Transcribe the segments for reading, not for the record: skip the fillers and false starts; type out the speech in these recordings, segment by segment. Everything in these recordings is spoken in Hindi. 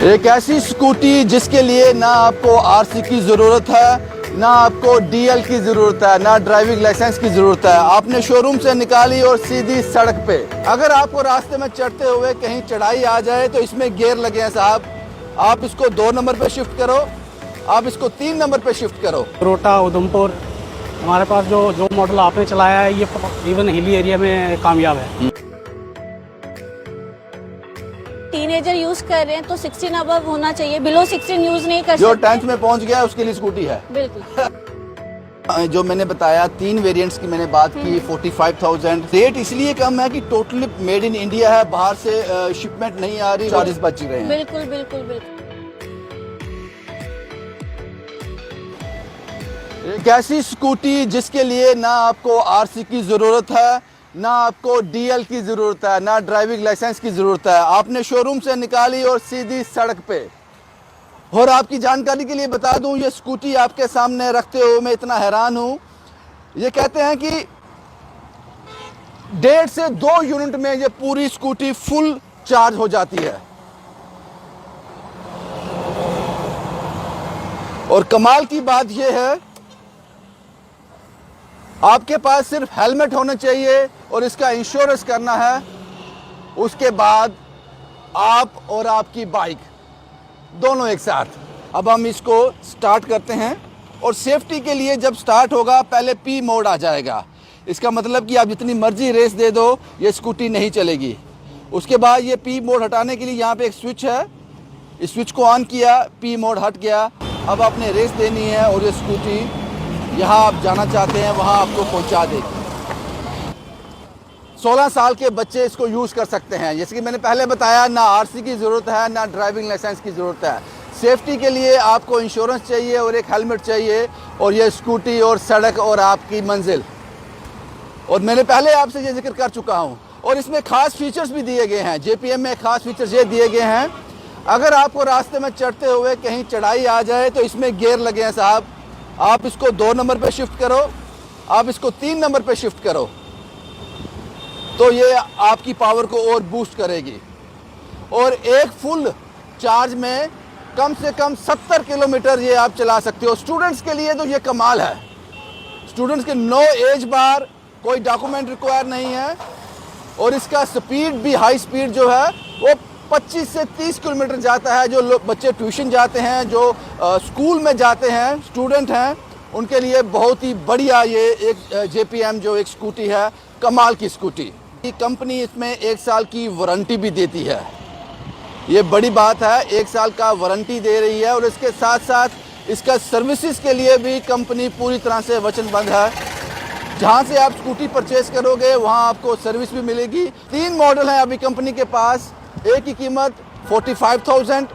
एक ऐसी स्कूटी जिसके लिए ना आपको आरसी की ज़रूरत है, ना आपको डीएल की ज़रूरत है, ना ड्राइविंग लाइसेंस की ज़रूरत है। आपने शोरूम से निकाली और सीधी सड़क पे। अगर आपको रास्ते में चढ़ते हुए कहीं चढ़ाई आ जाए तो इसमें गियर लगे हैं साहब। आप इसको 2 नंबर पे शिफ्ट करो, आप इसको 3 नंबर पे शिफ्ट करो। रोटा उधमपुर हमारे पास जो मॉडल आपने चलाया है ये इवन हिली एरिया में कामयाब है। टीनेजर यूज कर रहे हैं तो 16 अबव होना चाहिए, बिलो 16 यूज नहीं कर जो सकते। 10th में पहुंच गया उसके लिए स्कूटी है। बिल्कुल। जो मैंने बताया 3 वेरिएंट्स की मैंने बात की, 45,000 रेट इसलिए कम है कि टोटली मेड इन इंडिया है, बाहर से शिपमेंट नहीं आ रही, चार्जेस बच रहे हैं। बिल्कुल बिल्कुल बिल्कुल। एक ऐसी स्कूटी जिसके लिए ना आपको आरसी की ज़रूरत है, ना आपको डीएल की ज़रूरत है, ना ड्राइविंग लाइसेंस की ज़रूरत है। आपने शोरूम से निकाली और सीधी सड़क पे। और आपकी जानकारी के लिए बता दूं, ये स्कूटी आपके सामने रखते हुए मैं इतना हैरान हूं। ये कहते हैं कि 1.5 से 2 यूनिट में ये पूरी स्कूटी फुल चार्ज हो जाती है। और कमाल की बात यह है, आपके पास सिर्फ हेलमेट होना चाहिए और इसका इंश्योरेंस करना है। उसके बाद आप और आपकी बाइक दोनों एक साथ। अब हम इसको स्टार्ट करते हैं और सेफ्टी के लिए जब स्टार्ट होगा पहले पी मोड आ जाएगा। इसका मतलब कि आप जितनी मर्जी रेस दे दो ये स्कूटी नहीं चलेगी। उसके बाद ये पी मोड हटाने के लिए यहाँ पे एक स्विच है, इस स्विच को ऑन किया, पी मोड हट गया। अब आपने रेस देनी है और ये स्कूटी यहाँ आप जाना चाहते हैं वहाँ आपको पहुँचा देगी। 16 साल के बच्चे इसको यूज़ कर सकते हैं। जैसे कि मैंने पहले बताया, ना आरसी की ज़रूरत है, ना ड्राइविंग लाइसेंस की ज़रूरत है। सेफ्टी के लिए आपको इंश्योरेंस चाहिए और एक हेलमेट चाहिए, और ये स्कूटी और सड़क और आपकी मंजिल। और मैंने पहले आपसे ये जिक्र कर चुका हूँ। और इसमें ख़ास फीचर्स भी दिए गए हैं। JPM में ख़ास फीचर्स ये दिए गए हैं, अगर आपको रास्ते में चढ़ते हुए कहीं चढ़ाई आ जाए तो इसमें गियर लगे हैं साहब। आप इसको 2 नंबर पे शिफ्ट करो, आप इसको 3 नंबर पे शिफ्ट करो, तो ये आपकी पावर को और बूस्ट करेगी। और एक फुल चार्ज में कम से कम 70 किलोमीटर ये आप चला सकते हो। स्टूडेंट्स के लिए तो ये कमाल है। स्टूडेंट्स के नो एज बार, कोई डॉक्यूमेंट रिक्वायर नहीं है। और इसका स्पीड भी, हाई स्पीड जो है वो 25 से 30 किलोमीटर जाता है। जो लोग बच्चे ट्यूशन जाते हैं, जो स्कूल में जाते हैं, स्टूडेंट हैं, उनके लिए बहुत ही बढ़िया ये एक JPM जो एक स्कूटी है, कमाल की स्कूटी। कंपनी इसमें 1 साल की वारंटी भी देती है। ये बड़ी बात है, 1 साल का वारंटी दे रही है। और इसके साथ साथ इसका सर्विसेज के लिए भी कंपनी पूरी तरह से वचनबद्ध है। जहाँ से आप स्कूटी परचेज करोगे वहाँ आपको सर्विस भी मिलेगी। 3 मॉडल हैं अभी कंपनी के पास। एक की कीमत 45,000,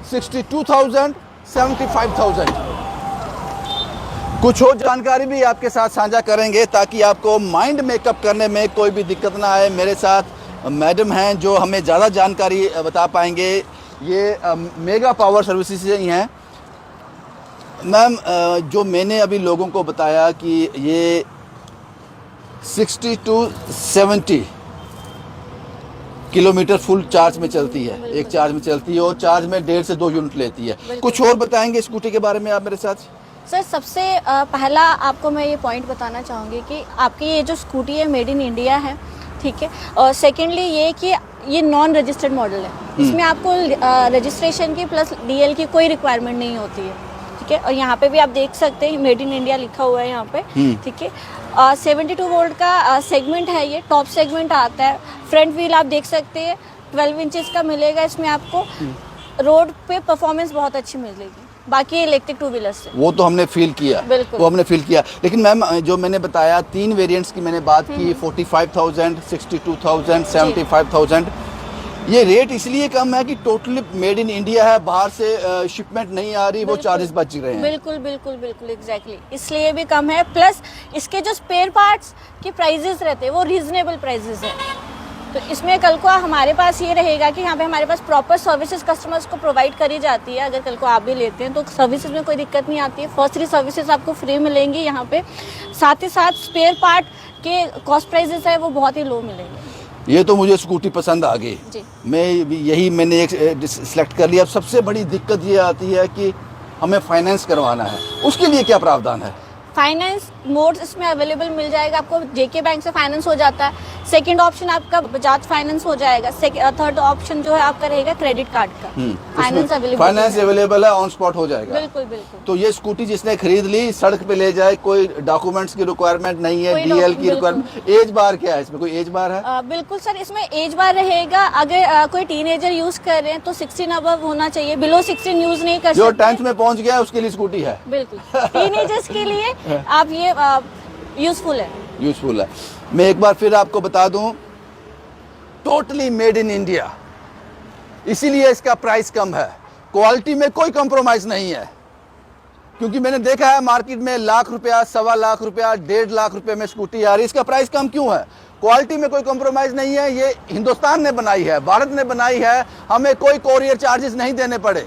62,000, 75,000। कुछ और जानकारी भी आपके साथ साझा करेंगे ताकि आपको माइंड मेकअप करने में कोई भी दिक्कत ना आए। मेरे साथ मैडम हैं जो हमें ज़्यादा जानकारी बता पाएंगे। ये मेगा पावर सर्विसेज ही हैं। मैम, जो मैंने अभी लोगों को बताया कि ये 60 to 70 किलोमीटर फुल चार्ज में चलती है, एक चार्ज में चलती है, और चार्ज में 1.5 से 2 यूनिट लेती है। कुछ और बताएंगे स्कूटी के बारे में आप मेरे साथ? सर, सबसे पहला आपको मैं ये पॉइंट बताना चाहूँगी कि आपकी ये जो स्कूटी है मेड इन इंडिया है, ठीक है। और सेकेंडली ये कि ये नॉन रजिस्टर्ड मॉडल है। इसमें आपको रजिस्ट्रेशन की प्लस DL की कोई रिक्वायरमेंट नहीं होती है, ठीक है। और यहाँ पे भी आप देख सकते हैं मेड इन इंडिया लिखा हुआ है यहाँ पे, ठीक है। 72 वोल्ट का सेगमेंट है, ये टॉप सेगमेंट आता है। फ्रंट व्हील आप देख सकते हैं 12 इंचेस का मिलेगा। इसमें आपको रोड पे परफॉर्मेंस बहुत अच्छी मिलेगी, बाकी इलेक्ट्रिक 2 व्हीलर से। वो तो हमने फील किया, वो हमने फील किया। लेकिन मैम, जो मैंने बताया 3 वेरिएंट्स की मैंने बात की, 45,000, 62,000, 75,000। ये रेट इसलिए कम है कि टोटली मेड इन इंडिया है, बाहर से शिपमेंट नहीं आ रही, वो चार्जेस बच रहे हैं। बिल्कुल बिल्कुल बिल्कुल एग्जैक्टली, इसलिए भी कम है। प्लस इसके जो स्पेयर पार्ट्स के प्राइजेस रहते हैं वो रीजनेबल प्राइजेस है। तो इसमें कल को हमारे पास ये रहेगा कि यहाँ पे हमारे पास प्रॉपर सर्विसेज कस्टमर्स को प्रोवाइड करी जाती है। अगर कल को आप भी लेते हैं तो सर्विसेज में कोई दिक्कत नहीं आती है। फर्स्ट 3 सर्विसेज आपको फ्री मिलेंगी यहाँ पे। साथ ही साथ स्पेयर पार्ट के कॉस्ट प्राइजेस है वो बहुत ही लो मिलेंगे। ये तो मुझे स्कूटी पसंद आ गई। जी। मैंने एक सिलेक्ट कर लिया। अब सबसे बड़ी दिक्कत ये आती है कि हमें फाइनेंस करवाना है, उसके लिए क्या प्रावधान है? फाइनेंस मोड्स इसमें अवेलेबल मिल जाएगा आपको। जेके बैंक से फाइनेंस हो जाता है। सेकंड ऑप्शन आपका बजाज फाइनेंस हो जाएगा। थर्ड ऑप्शन जो है आपका रहेगा क्रेडिट कार्ड का। फाइनेंस अवेलेबल है, ऑन स्पॉट हो जाएगा। बिल्कुल बिल्कुल। तो ये स्कूटी जिसने खरीद ली सड़क पे ले जाए, कोई डॉक्यूमेंट्स की रिक्वायरमेंट नहीं है, डीएल की रिक्वायरमेंट। एज बार क्या है इसमें? कोई एज बार है? बिल्कुल सर, इसमें एज बार रहेगा। अगर कोई टीनेजर यूज कर रहे हैं तो 16 अबव होना चाहिए। बिलो 16 यूज नहीं कर सकते। जो 10th में पहुंच गया उसके लिए स्कूटी है। बिल्कुल टीनेजर्स के लिए आप ये यूजफुल है। मैं एक बार फिर आपको बता दूं, टोटली मेड इन इंडिया, इसीलिए इसका प्राइस कम है। क्वालिटी में कोई कॉम्प्रोमाइज नहीं है, क्योंकि मैंने देखा है मार्केट में लाख रुपया, 1.25 लाख रुपया, 1.5 लाख रुपए में स्कूटी आ रही है। इसका प्राइस कम क्यों है? क्वालिटी में कोई कॉम्प्रोमाइज नहीं है। ये हिंदुस्तान ने बनाई है, भारत ने बनाई है, हमें कोई कोरियर चार्जेस नहीं देने पड़े,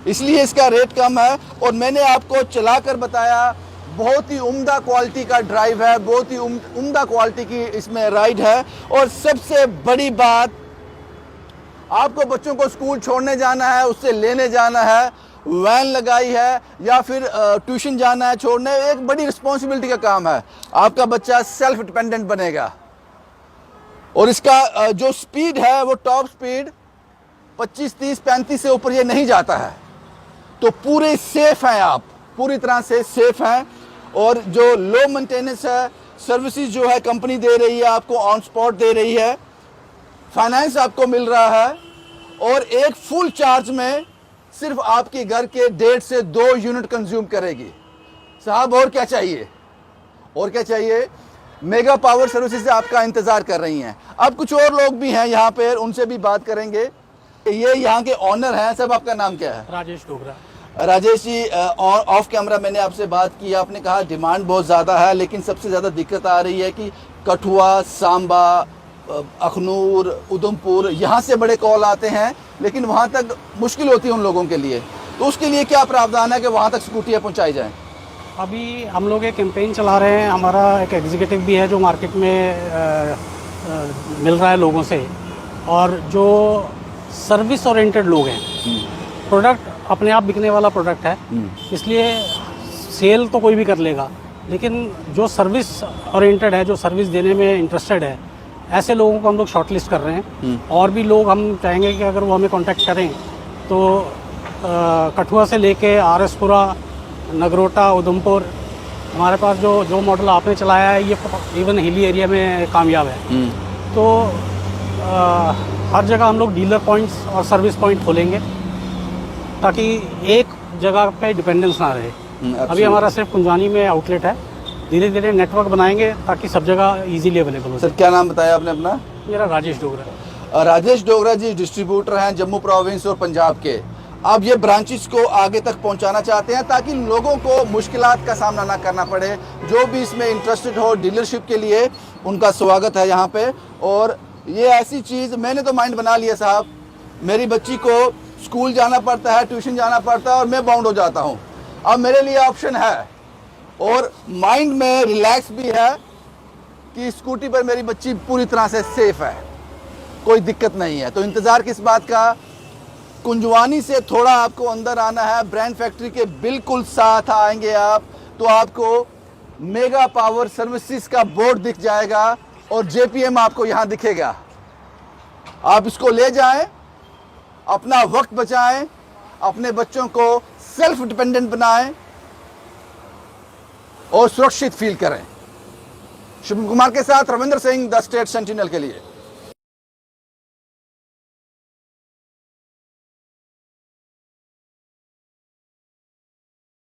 इसलिए इसका रेट कम है। और मैंने आपको चलाकर बताया, बहुत ही उम्दा क्वालिटी का ड्राइव है, बहुत ही उम्दा क्वालिटी की इसमें राइड है। और सबसे बड़ी बात, आपको बच्चों को स्कूल छोड़ने जाना है, उससे लेने जाना है, वैन लगाई है या फिर ट्यूशन जाना है छोड़ने, एक बड़ी रिस्पॉन्सिबिलिटी का काम है। आपका बच्चा सेल्फ डिपेंडेंट बनेगा। और इसका जो स्पीड है वो टॉप स्पीड 25, 30, 35 से ऊपर ये नहीं जाता है। तो पूरे सेफ हैं, आप पूरी तरह से सेफ हैं। और जो लो मेंटेनेंस है, सर्विसेज जो है कंपनी दे रही है, आपको ऑन स्पॉट दे रही है, फाइनेंस आपको मिल रहा है। और एक फुल चार्ज में सिर्फ आपके घर के 1.5 से 2 यूनिट कंज्यूम करेगी। साहब और क्या चाहिए? और क्या चाहिए? मेगा पावर सर्विसेज आपका इंतजार कर रही हैं। अब कुछ और लोग भी हैं यहाँ पे, उनसे भी बात करेंगे। ये यहाँ के ऑनर हैं। सब आपका नाम क्या है? राजेश डोगरा। राजेश जी, ऑफ कैमरा मैंने आपसे बात की, आपने कहा डिमांड बहुत ज़्यादा है, लेकिन सबसे ज़्यादा दिक्कत आ रही है कि कठुआ, सांबा, अखनूर, उधमपुर, यहाँ से बड़े कॉल आते हैं, लेकिन वहाँ तक मुश्किल होती है उन लोगों के लिए। तो उसके लिए क्या प्रावधान है कि वहाँ तक स्कूटियाँ पहुँचाई जाएँ? अभी हम लोग एक कैंपेन चला रहे हैं। हमारा एक एग्जीक्यूटिव भी है जो मार्केट में मिल रहा है लोगों से। और जो सर्विस ओरिएंटेड लोग हैं, प्रोडक्ट अपने आप बिकने वाला प्रोडक्ट है, इसलिए सेल तो कोई भी कर लेगा, लेकिन जो सर्विस ओरिएंटेड है, जो सर्विस देने में इंटरेस्टेड है, ऐसे लोगों को हम लोग शॉर्टलिस्ट कर रहे हैं। और भी लोग हम चाहेंगे कि अगर वो हमें कांटेक्ट करें तो कठुआ से लेके आरएसपुरा, नगरोटा, उधमपुर, हमारे पास जो मॉडल आपने चलाया है ये इवन हिली एरिया में कामयाब है। तो हर जगह हम लोग डीलर पॉइंट्स और सर्विस पॉइंट खोलेंगे ताकि एक जगह पे डिपेंडेंस ना रहे। अभी हमारा सिर्फ कुंजवानी में आउटलेट है, धीरे धीरे नेटवर्क बनाएंगे ताकि सब जगह इजीली अवेलेबल हो। सर क्या नाम बताया आपने अपना? मेरा राजेश डोगरा। राजेश डोगरा जी डिस्ट्रीब्यूटर हैं जम्मू प्रोविंस और पंजाब के। अब ये ब्रांचेस को आगे तक पहुंचाना चाहते हैं ताकि लोगों को मुश्किलात का सामना ना करना पड़े। जो भी इसमें इंटरेस्टेड हो डीलरशिप के लिए, उनका स्वागत है यहाँ पे। और ये ऐसी चीज़ मैंने तो माइंड बना लिया साहब, मेरी बच्ची को स्कूल जाना पड़ता है, ट्यूशन जाना पड़ता है और मैं बाउंड हो जाता हूँ। अब मेरे लिए ऑप्शन है और माइंड में रिलैक्स भी है कि स्कूटी पर मेरी बच्ची पूरी तरह से सेफ है, कोई दिक्कत नहीं है। तो इंतज़ार किस बात का? कुंजवानी से थोड़ा आपको अंदर आना है, ब्रांड फैक्ट्री के बिल्कुल साथ आएंगे आप तो आपको मेगा पावर सर्विसेज का बोर्ड दिख जाएगा और जेपीएम आपको यहाँ दिखेगा। आप इसको ले जाएं, अपना वक्त बचाएं, अपने बच्चों को सेल्फ डिपेंडेंट बनाएं और सुरक्षित फील करें। शुभम कुमार के साथ Ravindra Singh, the state sentinel के लिए।